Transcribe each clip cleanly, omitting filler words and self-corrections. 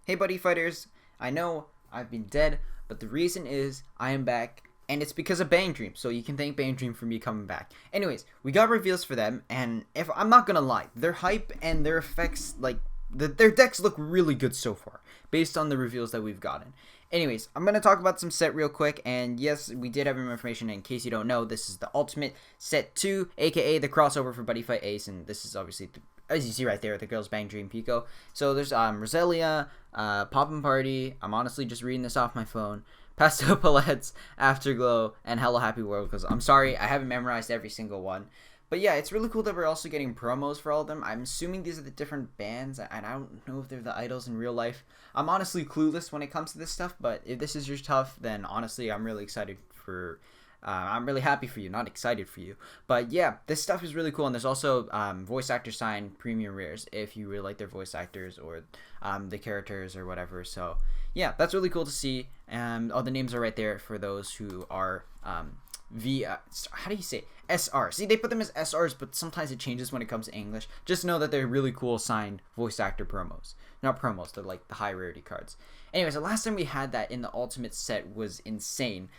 Hey buddy fighters, I know I've been dead, but the reason is I am back, and it's because of BanG, so you can thank BanG for me coming back. Anyways, we got reveals for them, and if I'm not gonna lie, their hype and their effects, like, their decks look really good so far, based on the reveals that we've gotten. Anyways, I'm going to talk about some set real quick, and yes, we did have more information. In case you don't know, this is the Ultimate Set 2, aka the crossover for Buddy Fight Ace, and this is obviously, as you see right there, the girls BanG Pico. So there's Roselia, Poppin' Party, I'm honestly just reading this off my phone, Pastel, Afterglow, and Hello Happy World, because I'm sorry, I haven't memorized every single one. But yeah, it's really cool that we're also getting promos for all of them. I'm assuming these are the different bands, and I don't know if they're the idols in real life. I'm honestly clueless when it comes to this stuff, but if this is your stuff, then honestly, I'm really excited for... I'm really happy for you, not excited for you. But yeah, this stuff is really cool, and there's also voice actor signed premium rares if you really like their voice actors or the characters or whatever. So yeah, that's really cool to see. All the names are right there for those who are... how do you say it? SR. See, they put them as SRs, but sometimes it changes when it comes to English. Just know that they're really cool signed voice actor promos. Not promos, they're like the high rarity cards. Anyways, the last time we had that in the Ultimate set was insane.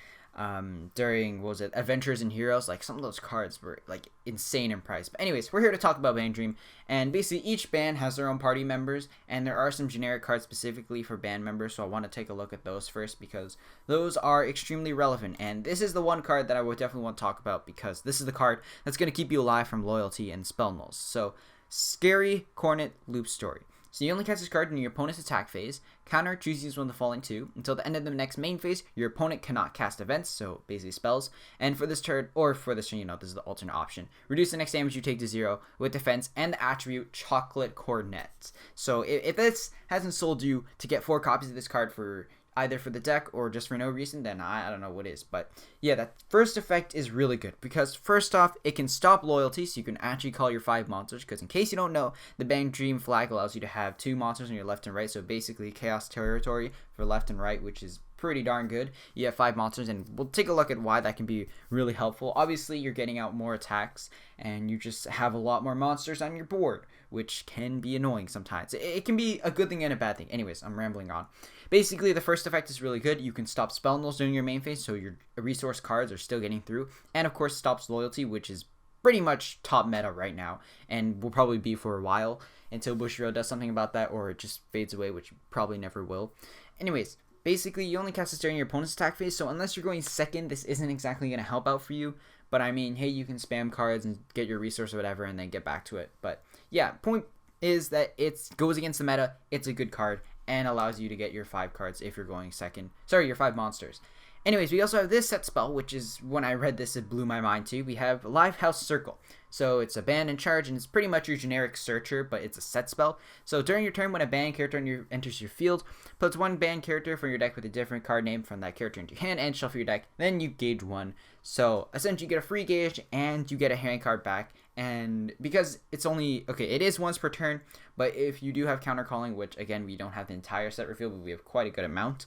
During, what was it, Adventures and Heroes, like some of those cards were like insane in price. But anyways, we're here to talk about BanG, and basically each band has their own party members, and there are some generic cards specifically for band members, so I want to take a look at those first because those are extremely relevant. And this is the one card that I would definitely want to talk about because this is the card that's going to keep you alive from loyalty and spell nulls. So Scary Cornet Loop Story. So you only cast this card in your opponent's attack phase. Counter, choose one of the following two. Until the end of the next main phase, your opponent cannot cast events, so basically spells. And for this turn, you know, this is the alternate option. Reduce the next damage you take to 0 with defense and the attribute Chocolate Cornet. So if this hasn't sold you to get 4 copies of this card for either for the deck or just for no reason, then I don't know what is. But yeah, that first effect is really good because first off, it can stop loyalty, so you can actually call your 5 monsters, because in case you don't know, the BanG flag allows you to have 2 monsters on your left and right, so basically chaos territory for left and right, which is pretty darn good. You have 5 monsters, and we'll take a look at why that can be really helpful. Obviously, you're getting out more attacks, and you just have a lot more monsters on your board, which can be annoying sometimes. It can be a good thing and a bad thing. Anyways, I'm rambling on. Basically, the first effect is really good. You can stop spell nulls during your main phase, so your resource cards are still getting through. And of course, stops loyalty, which is pretty much top meta right now, and will probably be for a while until Bushiroad does something about that, or it just fades away, which probably never will. Anyways, basically, you only cast this during your opponent's attack phase, so unless you're going second, this isn't exactly going to help out for you. But I mean, hey, you can spam cards and get your resource or whatever and then get back to it. But yeah, point is that it goes against the meta, it's a good card, and allows you to get your 5 cards if you're going second. Sorry, your 5 monsters. Anyways, we also have this set spell, which is, when I read this, it blew my mind too. We have Live House Circle. So it's a band in charge, and it's pretty much your generic searcher, but it's a set spell. So during your turn, when a band character enters your field, puts 1 band character from your deck with a different card name from that character into your hand and shuffle your deck, then you gauge 1. So essentially you get a free gauge, and you get a hand card back. And because it's only, okay, it is once per turn, but if you do have counter calling, which again, we don't have the entire set reveal, but we have quite a good amount,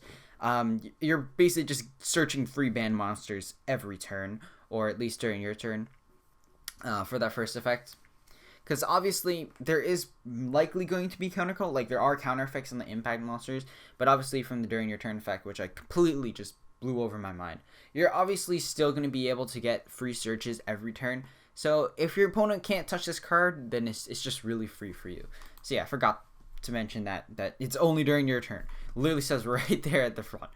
you're basically just searching free band monsters every turn, or at least during your turn, for that first effect. Because obviously, there is likely going to be counter call, like there are counter effects on the impact monsters, but obviously from the during your turn effect, which I completely just blew over my mind, you're obviously still going to be able to get free searches every turn. So if your opponent can't touch this card, then it's just really free for you. So yeah, I forgot to mention that it's only during your turn. Literally says right there at the front.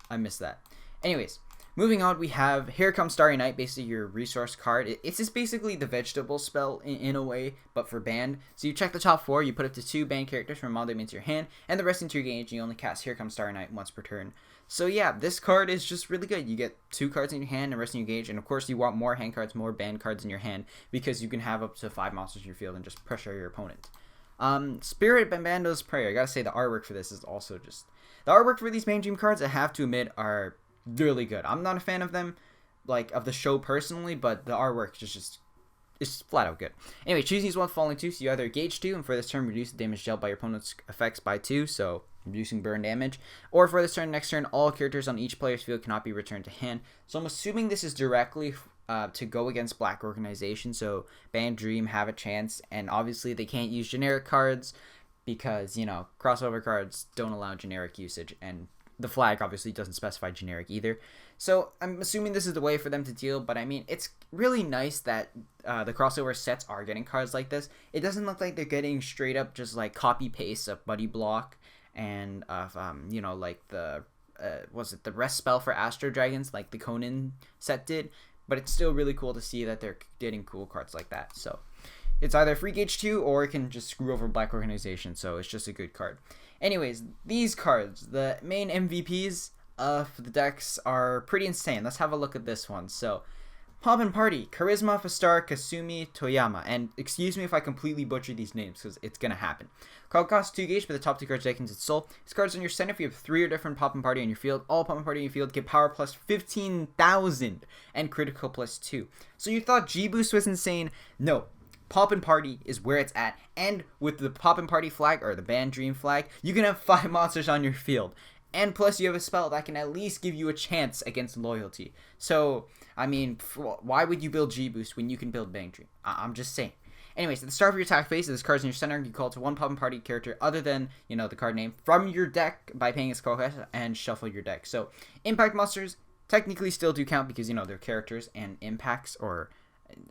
I missed that. Anyways, moving on, we have Here Comes Starry Night, basically your resource card. It's just basically the vegetable spell in a way, but for band. So you check the top 4, you put up to 2 band characters from all them into your hand, and the rest into your gauge, and you only cast Here Comes Starry Night once per turn. So yeah, this card is just really good. You get 2 cards in your hand and the rest in your gauge, and of course you want more hand cards, more band cards in your hand, because you can have up to 5 monsters in your field and just pressure your opponent. Spirit Bambando's Prayer. I gotta say the artwork for this is also just... The artwork for these BanG cards, I have to admit, are really good. I'm not a fan of them, like, of the show personally, but the artwork is just... It's flat out good. Anyway, choose these one falling 2, so you either gauge 2, and for this turn, reduce the damage dealt by your opponent's effects by 2, so reducing burn damage. Or for this turn, next turn, all characters on each player's field cannot be returned to hand. So I'm assuming this is directly to go against Black Organization, so BanG have a chance, and obviously they can't use generic cards, because, you know, crossover cards don't allow generic usage, and the flag obviously doesn't specify generic either. So I'm assuming this is the way for them to deal, but I mean, it's really nice that the crossover sets are getting cards like this. It doesn't look like they're getting straight up just like copy paste of Buddy Block and of you know, like the was it the rest spell for Astro Dragons like the Conan set did, but it's still really cool to see that they're getting cool cards like that. So it's either free gauge 2 or it can just screw over Black Organization, so it's just a good card. Anyways, these cards, the main MVPs of the decks, are pretty insane. Let's have a look at this one. So, Pop and Party, Charisma, Fastar, Kasumi, Toyama. And excuse me if I completely butcher these names, because it's going to happen. Card cost 2 gauge, but the top 2 cards Dekins its soul. These cards on your center, if you have 3 or different Pop and Party on your field, all Pop and Party on your field get power plus 15,000 and critical plus 2. So you thought G-Boost was insane? No. Pop and Party is where it's at, and with the Pop and Party flag, or the Band Dream flag, you can have 5 monsters on your field, and plus you have a spell that can at least give you a chance against loyalty. So, I mean, why would you build G-Boost when you can build Bang Dream? I'm just saying. Anyways, at the start of your attack phase, if this card's in your center, you call it to one Pop and Party character other than, you know, the card name from your deck by paying its cost and shuffle your deck. So, impact monsters technically still do count because, you know, they're characters, and impacts, or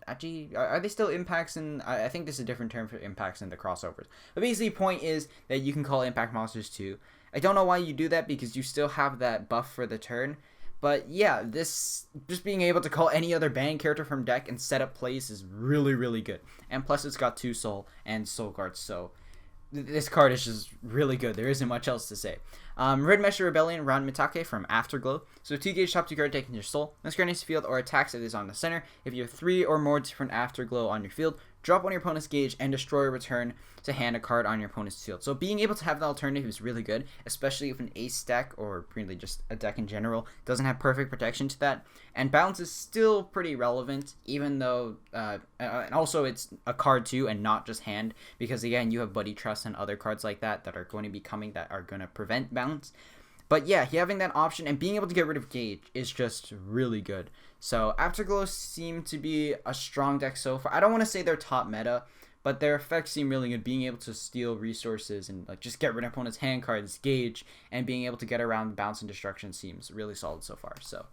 actually, are they still impacts? And I think this is a different term for impacts in the crossovers. But basically, the point is that you can call impact monsters too. I don't know why you do that because you still have that buff for the turn. But yeah, this just being able to call any other Bang character from deck and set up plays is really, really good. And plus, it's got 2 soul and soul guards, so this card is just really good. There isn't much else to say. Red Mesh Rebellion, Round Mitake from Afterglow. So 2 gauge, top 2 card taking your soul. This card needs to field or attacks if it is on the center. If you have 3 or more different Afterglow on your field, drop on your opponent's gauge and destroy or return to hand a card on your opponent's field. So being able to have the alternative is really good, especially if an ace deck, or really just a deck in general, doesn't have perfect protection to that. And balance is still pretty relevant, even though, and also it's a card too, and not just hand, because again, you have Buddy Trust and other cards like that that are going to be coming that are going to prevent balance. But yeah, having that option and being able to get rid of Gauge is just really good. So Afterglow seem to be a strong deck so far. I don't want to say they're top meta, but their effects seem really good. Being able to steal resources and like just get rid of opponent's hand cards, Gauge, and being able to get around bounce and destruction seems really solid so far. So,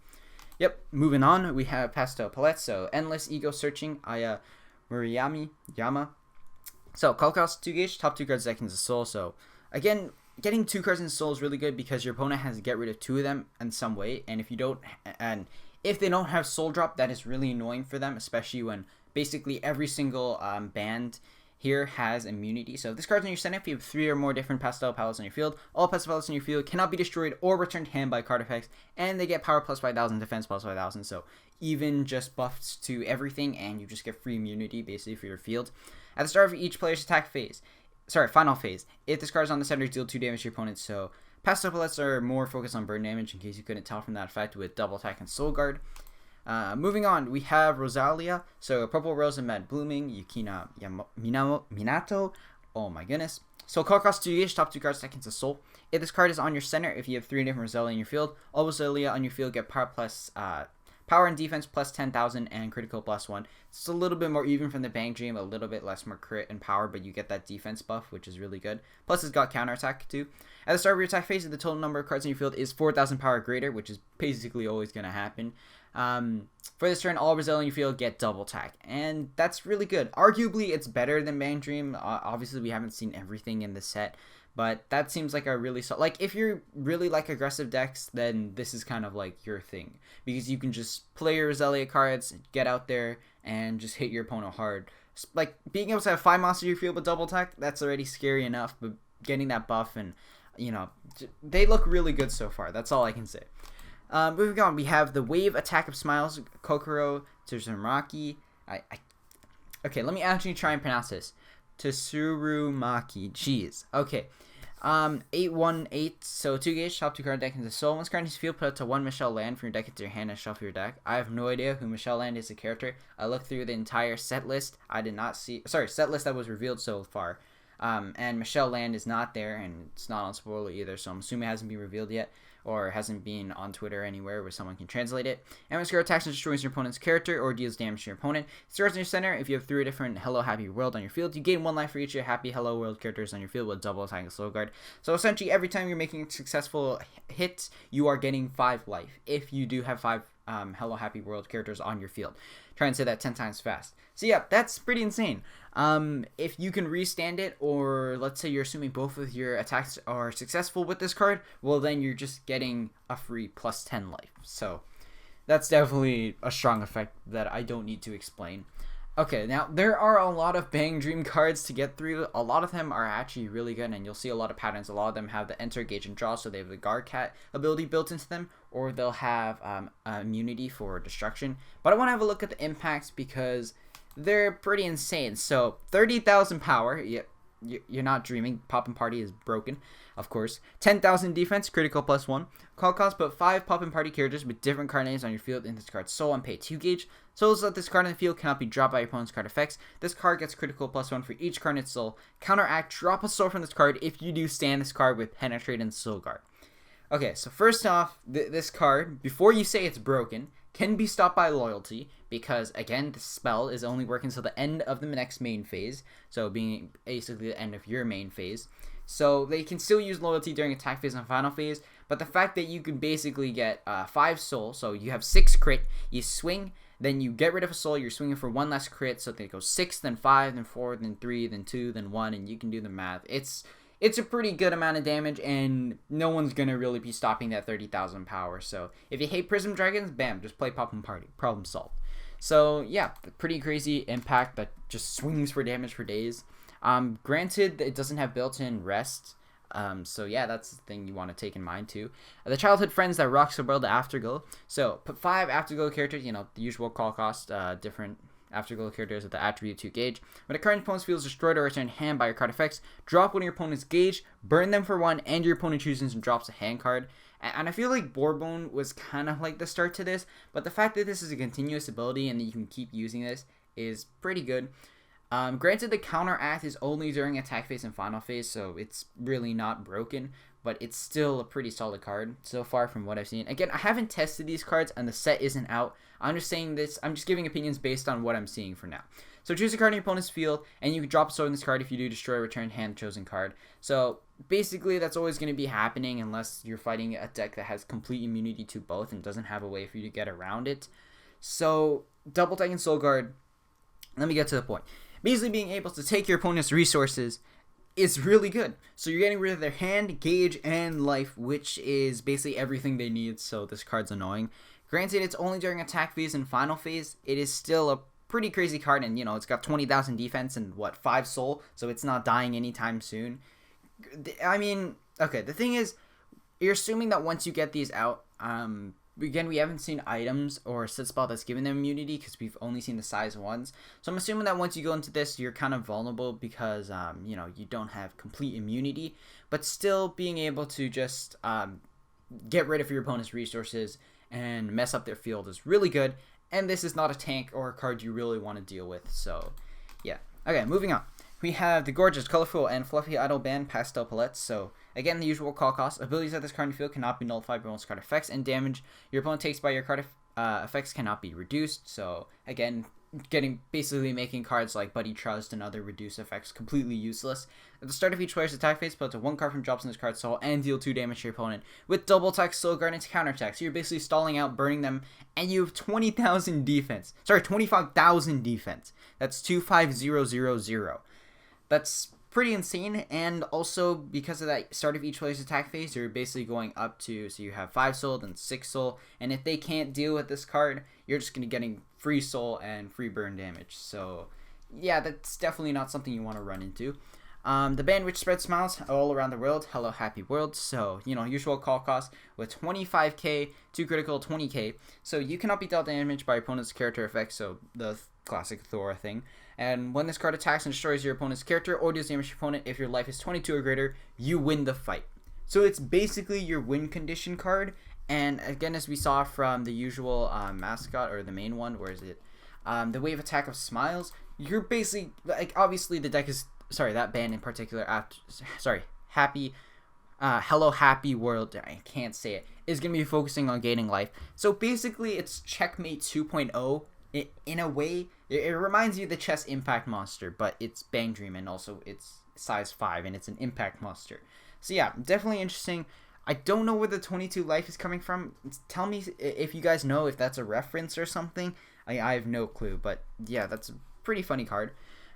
yep. Moving on, we have Pastel Palette. So Endless Ego Searching, Aya Murayami Yama. So call cost 2 gauge, top 2 cards Dekins of Soul. So again, getting 2 cards in Soul is really good because your opponent has to get rid of 2 of them in some way, and if you don't, and if they don't have Soul Drop, that is really annoying for them, especially when basically every single band here has immunity. So if this card's in your center, if you have 3 or more different Pastel Palettes on your field, all Pastel Palettes on your field cannot be destroyed or returned to hand by card effects, and they get power plus 5,000, defense plus 5,000, so even just buffs to everything, and you just get free immunity basically for your field. At the start of each player's attack phase, final phase, if this card is on the center, deal 2 damage to your opponent. So Pastel Palettes are more focused on burn damage, in case you couldn't tell from that effect, with double attack and soul guard. Moving on, we have Roselia. So Purple Rose and Mad Blooming, Yukina Minato. Oh my goodness. So card cost 2 each, top 2 cards Dekins of Soul. If this card is on your center, if you have 3 different Roselia in your field, all Roselia on your field get power and defense plus 10,000 and critical plus 1. It's a little bit more even from the Bang Dream, a little bit less more crit and power, but you get that defense buff, which is really good. Plus it's got counterattack too. At the start of your attack phase, the total number of cards in your field is 4,000 power greater, which is basically always going to happen. For this turn, all Roselia in your field get double attack, and that's really good. Arguably, it's better than Bang Dream. Obviously, we haven't seen everything in the set, but that seems like a really like, if you're really like aggressive decks, then this is kind of like your thing, because you can just play your Roselia cards, get out there, and just hit your opponent hard. Like, being able to have 5 monsters in your field with double attack, that's already scary enough, but getting that buff, and, you know, they look really good so far. That's all I can say. Moving on, we have the Wave Attack of Smiles, Kokoro, Tsurumaki. Okay, let me actually try and pronounce this. Tsurumaki. Jeez. Okay. 818. So 2 gauge, top 2 card deck into Soul. Once card into field, put it to 1 Michelle Land from your deck into your hand and shuffle your deck. I have no idea who Michelle Land is a character. I looked through the entire set list. I did not see. Sorry, set list that was revealed so far. And Michelle Land is not there, and it's not on spoiler either, so I'm assuming it hasn't been revealed yet, or hasn't been on Twitter anywhere where someone can translate it. And when this card attacks and destroys your opponent's character or deals damage to your opponent, it starts in your center. If you have 3 different Hello Happy World on your field, you gain 1 life for each of your Happy Hello World characters on your field with double attack and slow guard. So essentially, every time you're making a successful hit, you are getting 5 life. If you do have 5 Hello Happy World characters on your field. Try and say that 10 times fast. So yeah, that's pretty insane. If you can restand it, or let's say you're assuming both of your attacks are successful with this card, well then you're just getting a free plus 10 life. So that's definitely a strong effect that I don't need to explain. Okay, now there are a lot of BanG Dream cards to get through. A lot of them are actually really good, and you'll see a lot of patterns. A lot of them have the enter, gauge, and draw, so they have the guard cat ability built into them, or they'll have immunity for destruction. But I want to have a look at the impacts because they're pretty insane. So 30,000 power, you're not dreaming. Poppin' Party is broken, of course. 10,000 defense, critical +1. Call cost, put 5 Poppin' Party characters with different card names on your field in this card's soul and pay 2 gauge. Souls that this card in the field cannot be dropped by your opponent's card effects. This card gets critical +1 for each card in its soul. Counteract, drop a soul from this card if you do stand this card with Penetrate and Soul Guard. Okay, so first off, this card, before you say it's broken, can be stopped by loyalty because, again, the spell is only working until the end of the next main phase, so being basically the end of your main phase. So they can still use loyalty during attack phase and final phase, but the fact that you can basically get 5 soul, so you have 6 crit, you swing, then you get rid of a soul, you're swinging for 1 less crit, so it goes 6, then 5, then 4, then 3, then 2, then 1, and you can do the math. It's a pretty good amount of damage, and no one's going to really be stopping that 30,000 power. So if you hate Prism Dragons, bam, just play Poppin' Party. Problem solved. So yeah, pretty crazy impact that just swings for damage for days. Granted, it doesn't have built-in rest. So yeah, that's the thing you want to take in mind too. The childhood friends that rocks the world, the Afterglow. So put 5 Afterglow characters, the usual call cost, different Afterglow characters with the attribute 2 gauge. When a current opponent's field is destroyed or returned hand by your card effects, drop one of your opponent's gauge, burn them for 1, and your opponent chooses and drops a hand card. And I feel like Borbone was kind of like the start to this, but the fact that this is a continuous ability and that you can keep using this is pretty good. Granted, the counteract is only during attack phase and final phase, so it's really not broken, but it's still a pretty solid card so far from what I've seen. Again, I haven't tested these cards and the set isn't out. I'm just saying this, I'm just giving opinions based on what I'm seeing for now. So choose a card in your opponent's field, and you can drop a sword in this card. If you do, destroy a return hand chosen card. So basically, that's always going to be happening unless you're fighting a deck that has complete immunity to both and doesn't have a way for you to get around it. So double tag and soul guard, let me get to the point. Basically, being able to take your opponent's resources is really good. So you're getting rid of their hand, gauge, and life, which is basically everything they need, so this card's annoying. Granted, it's only during attack phase and final phase. It is still a pretty crazy card, and it's got 20,000 defense and 5 soul, so it's not dying anytime soon. I mean, okay, the thing is, you're assuming that once you get these out, again, we haven't seen items or a set spell that's given them immunity because we've only seen the size ones. So I'm assuming that once you go into this, you're kind of vulnerable because, you don't have complete immunity. But still being able to just get rid of your opponent's resources and mess up their field is really good. And this is not a tank or a card you really want to deal with. So, yeah. Okay, moving on. We have the gorgeous, colorful, and fluffy idle band Pastel palettes. So, again, the usual call cost. Abilities that this card in your field cannot be nullified by most card effects, and damage your opponent takes by your card effects cannot be reduced. So, again, basically making cards like Buddy Trust and other reduced effects completely useless. At the start of each player's attack phase, put up to 1 card from drops in this card's soul and deal 2 damage to your opponent with double attack, soul guard, and counterattack. So you're basically stalling out, burning them, and you have 20,000 defense. Sorry, 25,000 defense. That's 25,000. That's pretty insane, and also because of that start of each player's attack phase, you're basically going up to, so you have 5 soul, then 6 soul, and if they can't deal with this card, you're just going to be getting free soul and free burn damage. So yeah, that's definitely not something you want to run into. The band which spreads smiles all around the world, hello happy world. So, usual call cost with 25k, 2 critical, 20k. So you cannot be dealt damage by opponent's character effects, so the classic Thor thing. And when this card attacks and destroys your opponent's character or deals damage to your opponent, if your life is 22 or greater, you win the fight. So it's basically your win condition card. And again, as we saw from the usual mascot, or the main one, where is it? The wave attack of smiles. You're basically, obviously the deck is that band in particular, Hello Happy World, I can't say it, is going to be focusing on gaining life. So basically, it's Checkmate 2.0. In a way, it reminds you of the chess impact monster, but it's BanG Dream, and also it's size 5, and it's an impact monster. So yeah, definitely interesting. I don't know where the 22 life is coming from. Tell me if you guys know if that's a reference or something. I have no clue, but yeah, that's a pretty funny card.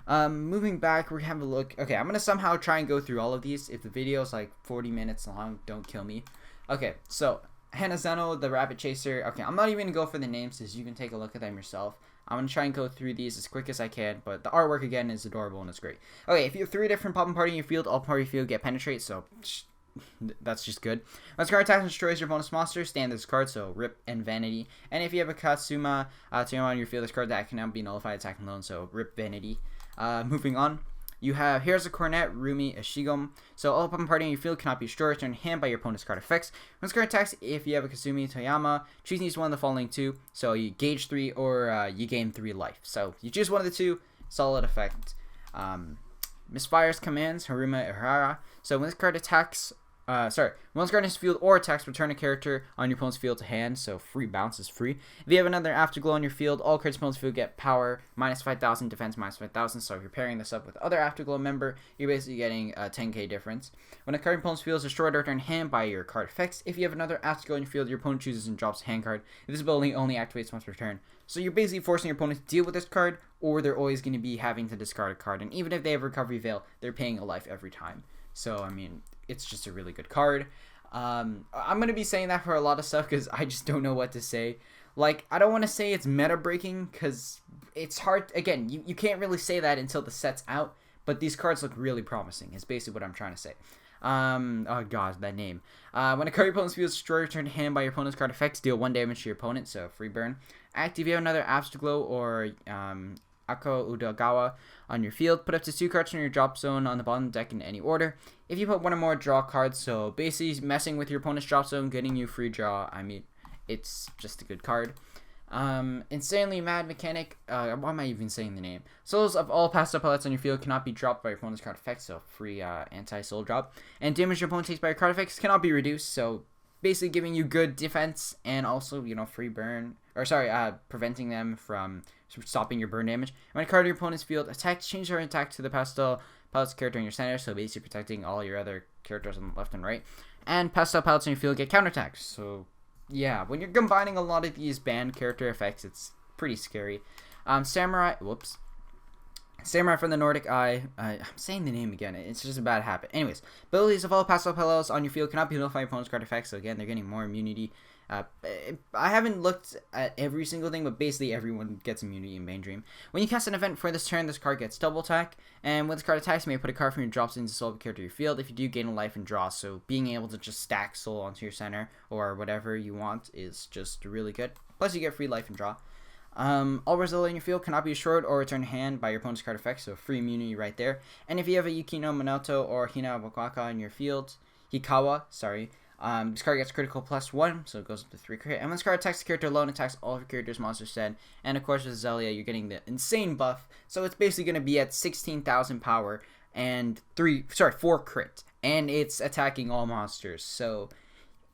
Moving back, we're gonna have a look. Okay, I'm gonna somehow try and go through all of these. If the video is like 40 minutes long, don't kill me. Okay, so Hanazeno, the Rabbit Chaser. Okay, I'm not even gonna go for the names, because you can take a look at them yourself. I'm gonna try and go through these as quick as I can, but the artwork again is adorable and it's great. Okay, if you have 3 different Popipa party in your field, all party field get penetrate, so that's just good. When this card attacks and destroys your bonus monster, stand this card, so Rip and Vanity. And if you have a Katsuma Toyama on your field, this card that can now be nullified attacking alone, so Rip Vanity. Moving on, you have Here's a Cornet, Rumi, Ashigom. So all Popipa party in your field cannot be destroyed or turned hand by your opponent's card effects. When this card attacks, if you have a Kasumi Toyama, choose these one of the following 2. So you gauge 3 or you gain 3 life. So you choose one of the 2, solid effect. Misfires commands, Haruma Ihara. So when this card attacks, when this card in his field or attacks, return a character on your opponent's field to hand, so free bounce is free. If you have another Afterglow on your field, all cards in your opponent's field get power, minus 5,000, defense minus 5,000, so if you're pairing this up with other Afterglow member, you're basically getting a 10k difference. When a card in your opponent's field is destroyed or returned hand by your card effects, if you have another Afterglow in your field, your opponent chooses and drops a hand card. This ability only activates once per turn. So you're basically forcing your opponent to deal with this card, or they're always going to be having to discard a card, and even if they have Recovery Veil, they're paying a life every time. So, I mean, it's just a really good card. I'm going to be saying that for a lot of stuff because I just don't know what to say. Like, I don't want to say it's meta breaking because it's hard. Again, you can't really say that until the set's out, but these cards look really promising is basically what I'm trying to say. Oh god, that name. When a card your opponent's field is destroyed, return to hand by your opponent's card effects, deal 1 damage to your opponent, so free burn. Active, you have another Afterglow or Ako Udagawa on your field. Put up to 2 cards from your drop zone on the bottom deck in any order. If you put 1 or more, draw cards. So basically messing with your opponent's drop zone, getting you free draw. I mean, it's just a good card. Insanely Mad Mechanic. Why am I even saying the name? Souls of all Pastel pellets on your field cannot be dropped by your opponent's card effects, so free anti-soul drop. And damage your opponent takes by your card effects cannot be reduced, so basically giving you good defense and also, you know, free burn. Or sorry, preventing them from stopping your burn damage. When a card in your opponent's field attacks, change your attack to the Pastel pellets character in your center, so basically protecting all your other characters on the left and right. And Pastel pellets in your field get counterattacks, so yeah, when you're combining a lot of these banned character effects, it's pretty scary. Samurai from the Nordic Eye. I'm saying the name again. It's just a bad habit. Anyways, abilities of all Pastel pellets on your field cannot be nullified by opponent's card effects, so again, they're getting more immunity. I haven't looked at every single thing, but basically everyone gets immunity in BanG Dream. When you cast an event for this turn, this card gets double attack, and when this card attacks, you may put a card from your drops into soul of a character in your field. If you do, gain a life and draw, so being able to just stack soul onto your center, or whatever you want, is just really good. Plus, you get free life and draw. All Roselia in your field cannot be destroyed or returned hand by your opponent's card effects, so free immunity right there. And if you have a Yukino Minato or Hina Wakaka in your field, Hikawa, sorry, this card gets critical +1, so it goes up to 3 crit. And when this card attacks the character alone, attacks all of your character's monsters instead. And of course with Roselia, you're getting the insane buff, so it's basically going to be at 16,000 power and 4 crit. And it's attacking all monsters, so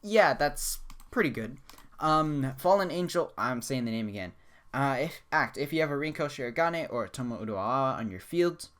yeah, that's pretty good. Fallen Angel, I'm saying the name again. If you have a Rinko Shirogane or Tomo Udagawa on your field,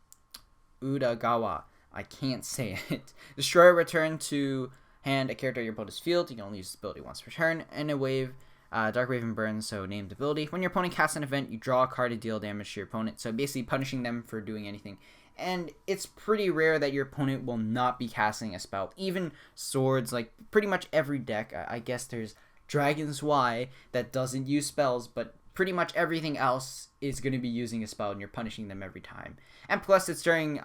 Udagawa, I can't say it. Destroy, return to hand a character in your opponent's field. You can only use this ability once per turn. And a wave, Dark Raven Burn, so named ability. When your opponent casts an event, you draw a card to deal damage to your opponent. So basically punishing them for doing anything. And it's pretty rare that your opponent will not be casting a spell. Even swords, like pretty much every deck. I guess there's Dragon's Y that doesn't use spells, but pretty much everything else is going to be using a spell, and you're punishing them every time. And plus, it's during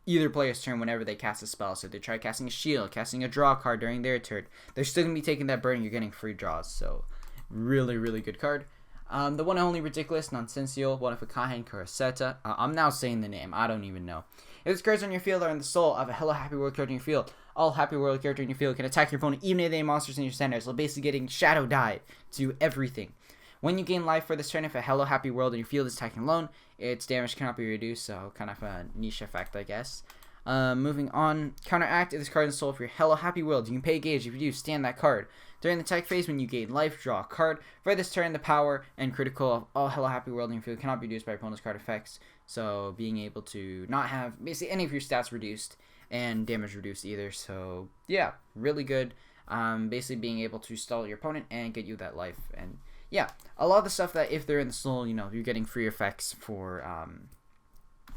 either player's turn whenever they cast a spell. So if they try casting a shield, casting a draw card during their turn, they're still going to be taking that burn, and you're getting free draws. So really, really good card. The one and only ridiculous, nonsensical, one of a kind, Kuroseta. I'm now saying the name. I don't even know. If this card's on your field or in the soul of a Hello Happy World character in your field, all Happy World character in your field can attack your opponent even if they have monsters in your center. So basically getting Shadow Dive to everything. When you gain life for this turn, if a Hello Happy World in your field is attacking alone, its damage cannot be reduced, so kind of a niche effect, I guess. Moving on, counteract. If this card is sold for your Hello Happy World, you can pay gauge. If you do, stand that card. During the attack phase, when you gain life, draw a card. For this turn, the power and critical of all Hello Happy World in your field cannot be reduced by opponent's card effects. So being able to not have basically any of your stats reduced and damage reduced either. So yeah, really good. Basically being able to stall your opponent and get you that life. And yeah, a lot of the stuff that if they're in the stall, you know, you're getting free effects for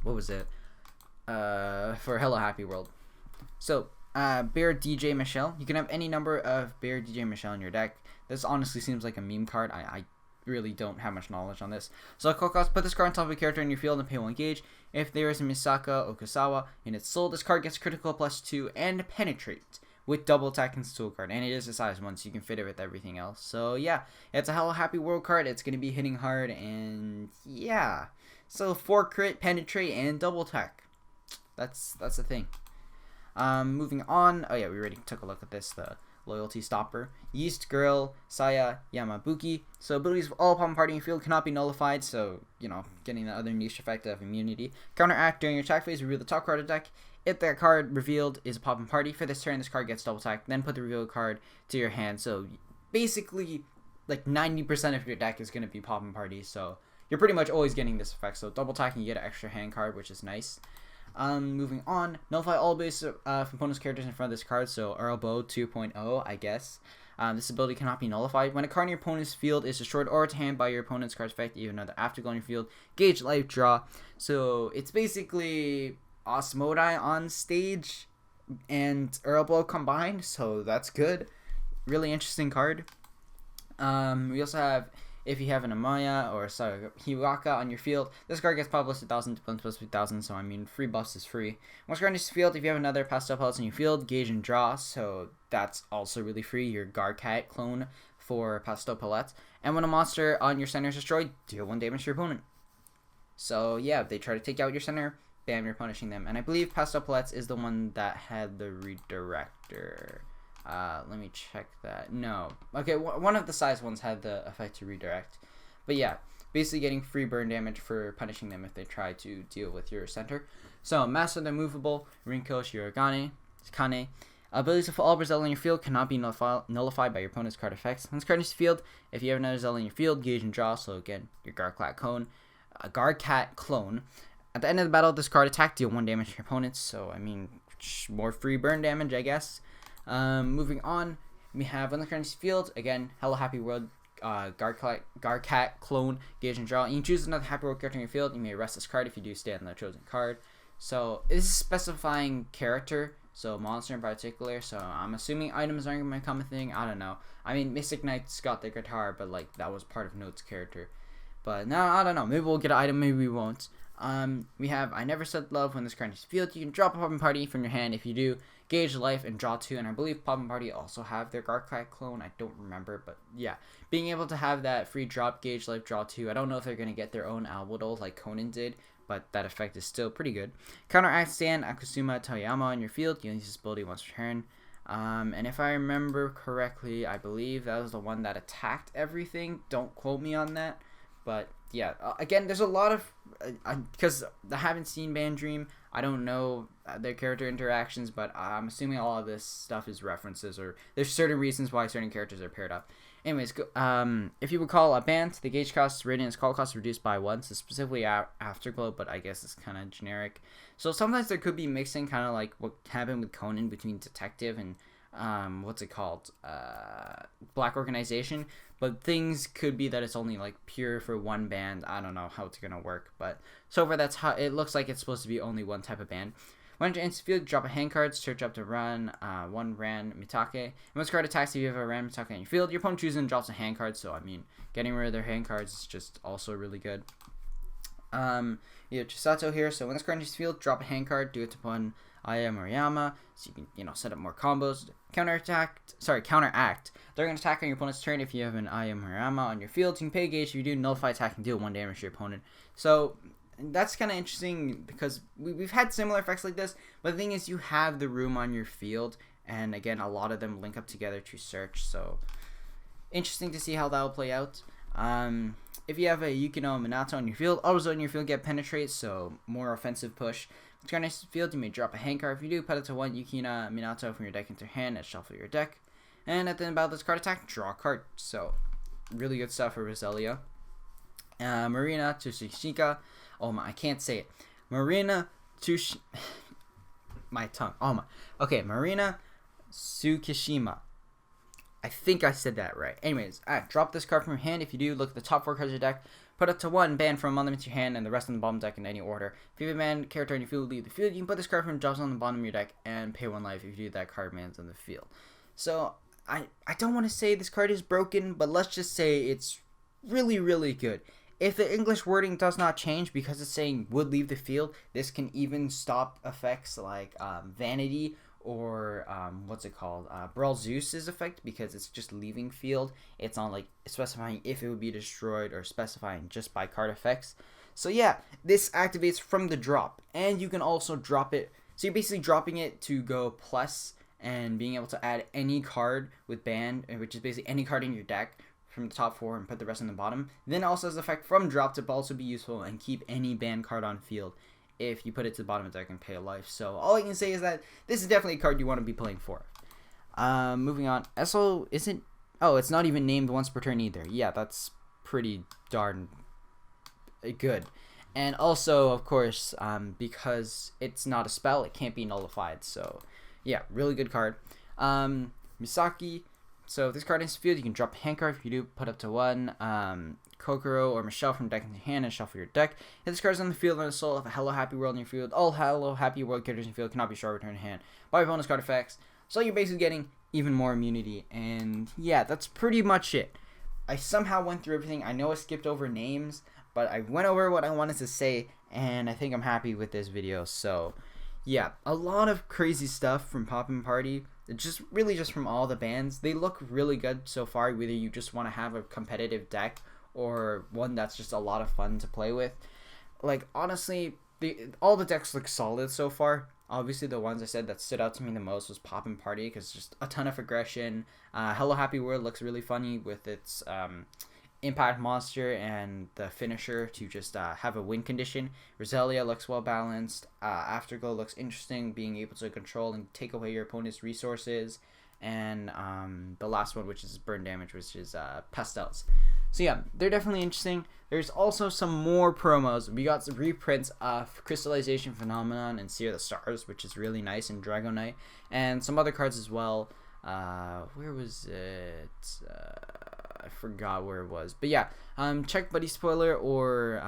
what was it? For Hello Happy World. So, Bear DJ Michelle. You can have any number of Bear DJ Michelle in your deck. This honestly seems like a meme card. I really don't have much knowledge on this. So, cost, put this card on top of a character in your field and pay 1 gauge. If there is a Misaka Okasawa in its soul, this card gets critical +2 and penetrate with double attack and soul card. And it is a size 1, so you can fit it with everything else. So, yeah, it's a Hello Happy World card. It's going to be hitting hard, and yeah. So, 4 crit, penetrate, and double attack. That's the thing. Moving on. Oh yeah, we already took a look at this. The loyalty stopper. Yeast Girl, Saya Yamabuki. So abilities of all Popipa party in field cannot be nullified. So you know, getting the other niche effect of immunity. Counteract during your attack phase. Reveal the top card of the deck. If that card revealed is a Popipa party, for this turn this card gets double attack. Then put the revealed card to your hand. So basically, like 90% of your deck is going to be Popipa party. So you're pretty much always getting this effect. So double attack and you get an extra hand card, which is nice. Moving on, nullify all abilities from opponent's characters in front of this card, so Earl Bow 2.0, I guess. This ability cannot be nullified. When a card in your opponent's field is destroyed or to hand by your opponent's card's effect, you have another Afterglow on your field, gauge, life, draw. So it's basically Osmodai on stage and Earl Bow combined, so that's good. Really interesting card. We also have, if you have an Amaya or Hiwaka on your field, this card gets published 1,000 to plus 3,000, so I mean, free buffs is free. Once card in your field, if you have another Pastel pellets in your field, gauge and draw, so that's also really free. Your Garcat clone for Pastel pellets. And when a monster on your center is destroyed, deal 1 damage to your opponent. So yeah, if they try to take out your center, bam, you're punishing them. And I believe Pastel pellets is the one that had the redirector. Let me check that. No. Okay, one of the size ones had the effect to redirect. But yeah, basically getting free burn damage for punishing them if they try to deal with your center. So, Master the Movable, Rinko Shirogane, Kane. Abilities of all Zelda in your field cannot be nullified by your opponent's card effects. Once card in your field, if you have another Zelda in your field, gauge and draw. So again, your Garcat clone. At the end of the battle, this card attack, deal 1 damage to your opponents. So, I mean, more free burn damage, I guess. Moving on, we have on the current field, again, Hello Happy World, Garcat, clone, gauge and draw. You can choose another Happy World character in your field. You may rest this card if you do stay on the chosen card. So, this is specifying character, so monster in particular. So, I'm assuming items aren't going to become a thing. I don't know. I mean, Mystic Knight's got the guitar, but like, that was part of Note's character. But now, I don't know. Maybe we'll get an item, maybe we won't. We have I Never Said Love. When this card is field, you can drop a Popipa party from your hand. If you do, gauge life and draw 2. And I believe Popipa party also have their Garcat clone. I don't remember, but yeah, being able to have that free drop, gauge life, draw 2. I don't know if they're gonna get their own Albedo like Conan did, but that effect is still pretty good. Counteract stand Akusuma Toyama on your field. You use this ability once per turn. And if I remember correctly, I believe that was the one that attacked everything. Don't quote me on that. But yeah, again, there's a lot of because I haven't seen Band Dream. I don't know their character interactions, but I'm assuming all of this stuff is references, or there's certain reasons why certain characters are paired up. Anyways, if you would call a band, the gauge cost, radiance call cost reduced by 1, so specifically Afterglow, but I guess it's kind of generic. So sometimes there could be mixing, kind of like what happened with Conan between Detective and what's it called, Black Organization, but things could be that it's only like pure for one band. I don't know how it's gonna work, but so far that's how it looks like. It's supposed to be only one type of band. When you enter field, drop a hand card, search up to run 1 Ran Mitake. And once card attacks, if you have a Ran Mitake on your field, your opponent chooses and drops a hand card. So I mean, getting rid of their hand cards is just also really good. You have Chisato here, so when this card enters field, drop a hand card, do it to one Aya Moriyama, so you can, set up more combos. Counteract. During an attack on your opponent's turn, if you have an Aya Moriyama on your field, you can pay a gauge. If you do, nullify attack and deal 1 damage to your opponent. So that's kind of interesting because we've had similar effects like this, but the thing is you have the room on your field, and again, a lot of them link up together to search, so interesting to see how that will play out. If you have a Yukino Minato on your field, also in your field get penetrate, so more offensive push. It's got a nice field, you may drop a hand card. If you do, put it to 1 Yukino Minato from your deck into your hand and shuffle your deck. And at the end of this card attack, draw a card. So, really good stuff for Roselia. Marina Tsushika. Oh my, I can't say it. Marina Tsush... my tongue. Oh my. Okay, Marina Tsukishima. I think I said that right. Anyways, drop this card from your hand. If you do, look at the top 4 cards of your deck. Put it to 1, ban from among them into your hand, and the rest on the bottom deck in any order. If you have a man character on your field, leave the field. You can put this card from drops on the bottom of your deck and pay 1 life if you do that card man's on the field. So, I don't want to say this card is broken, but let's just say it's really, really good. If the English wording does not change because it's saying would leave the field, this can even stop effects like Vanity or what's it called? Brawl Zeus's effect, because it's just leaving field. It's not like specifying if it would be destroyed or specifying just by card effects. So yeah, this activates from the drop, and you can also drop it. So you're basically dropping it to go plus and being able to add any card with ban, which is basically any card in your deck from the top 4 and put the rest on the bottom. Then also has the effect from drop to also be useful and keep any ban card on field if you put it to the bottom of the deck and pay a life. So all I can say is that this is definitely a card you want to be playing for. Moving on. Esso isn't... Oh, it's not even named once per turn either. Yeah, that's pretty darn good. And also, of course, because it's not a spell, it can't be nullified. So yeah, really good card. Misaki. So if this card is field, you can drop a hand card. If you do, put up to 1 Kokoro or Michelle from deck into your hand and shuffle your deck. If this card is on the field on the soul of a Hello Happy World in your field, all Hello Happy World characters in your field cannot be short return to hand by bonus card effects. So you're basically getting even more immunity. And yeah, that's pretty much it. I somehow went through everything. I know I skipped over names, but I went over what I wanted to say, and I think I'm happy with this video. So yeah, a lot of crazy stuff from Popipa Party. Just really just from all the bands. They look really good so far, whether you just want to have a competitive deck or one that's just a lot of fun to play with. Like, honestly, all the decks look solid so far. Obviously, the ones I said that stood out to me the most was Popipa Party, because just a ton of aggression. Hello Happy World looks really funny with its impact monster and the finisher to just have a win condition. Roselia looks well balanced. Afterglow looks interesting, being able to control and take away your opponent's resources. And the last one, which is burn damage, which is Pastels. So yeah, they're definitely interesting. There's also some more promos. We got some reprints of Crystallization Phenomenon and Seer the Stars, which is really nice, and Dragon Knight, and some other cards as well. Where was it? I forgot where it was, but yeah, check Buddy Spoiler, or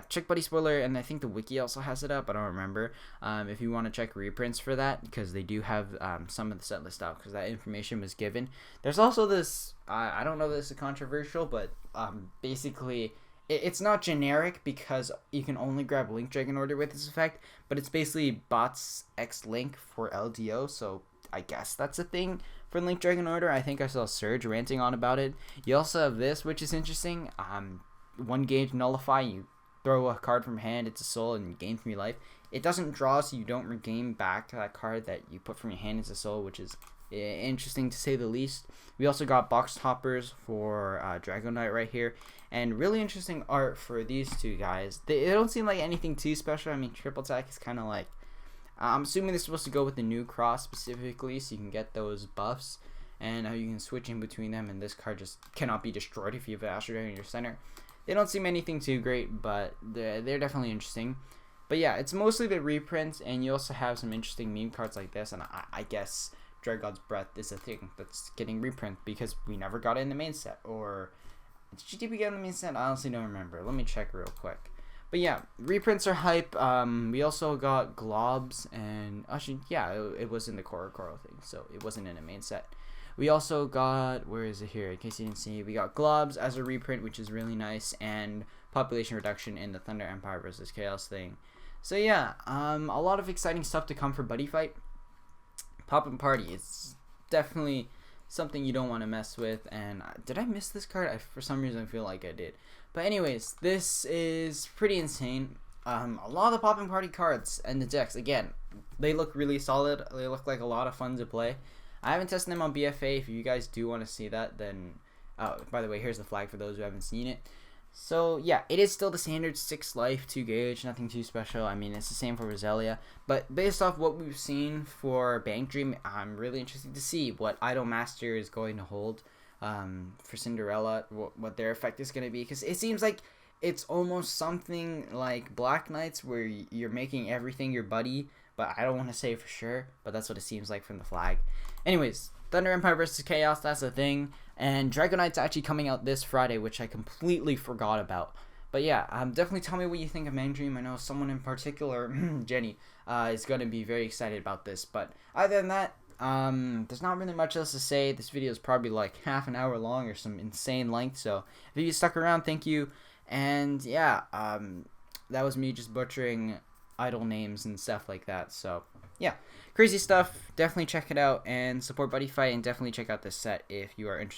check Buddy Spoiler, and I think the wiki also has it up. I don't remember. If you want to check reprints for that, because they do have some of the set list out, because that information was given. There's also this. I don't know if this is controversial, but basically it's not generic because you can only grab Link Dragon Order with this effect, but it's basically bots X Link for LDO. So I guess that's a thing for Link Dragon Order. I think I saw Surge ranting on about it. You also have this, which is interesting. 1 gauge nullify. You throw a card from hand, it's a soul, and you gain 3 life. It doesn't draw, so you don't regain back to that card that you put from your hand into soul, which is interesting to say the least. We also got box toppers for Dragon Knight right here, and really interesting art for these two guys. They don't seem like anything too special. I mean, triple attack is kind of like, I'm assuming this is supposed to go with the new cross specifically, so you can get those buffs, and how you can switch in between them, and this card just cannot be destroyed if you have an Astro Dragon in your center. They don't seem anything too great, but they're definitely interesting. But yeah, it's mostly the reprints, and you also have some interesting meme cards like this, and I guess Dragon's Breath is a thing that's getting reprint because we never got it in the main set. Or did GTP get in the main set? I honestly don't remember. Let me check real quick. But yeah, reprints are hype. We also got globs, and actually, yeah, it was in the Coral thing, so it wasn't in a main set. We also got, where is it here? In case you didn't see, we got globs as a reprint, which is really nice, and population reduction in the Thunder Empire versus Chaos thing. So yeah, a lot of exciting stuff to come for Buddy Fight. Popipa Party, it's definitely something you don't want to mess with. And did I miss this card? For some reason I feel like I did. But anyways, this is pretty insane. A lot of the Popipa Party cards and the decks, again, they look really solid. They look like a lot of fun to play. I haven't tested them on BFA. If you guys do want to see that, then By the way, here's the flag for those who haven't seen it. So yeah, it is still the standard 6 life, 2 gauge, nothing too special. I mean, it's the same for Roselia, but based off what we've seen for BanG Dream, I'm really interested to see what Idolmaster is going to hold for Cinderella, what their effect is going to be, because it seems like it's almost something like Black Knights where you're making everything your buddy, but I don't want to say for sure, but that's what it seems like from the flag. Anyways, Thunder Empire versus Chaos, that's a thing. And Dragon Knight's actually coming out this Friday, which I completely forgot about. But yeah, definitely tell me what you think of BanG Dream. I know someone in particular, Jenny, is going to be very excited about this. But other than that, there's not really much else to say. This video is probably like half an hour long or some insane length. So if you stuck around, thank you. And yeah, that was me just butchering idol names and stuff like that. So yeah, crazy stuff. Definitely check it out and support Buddy Fight, and definitely check out this set if you are interested.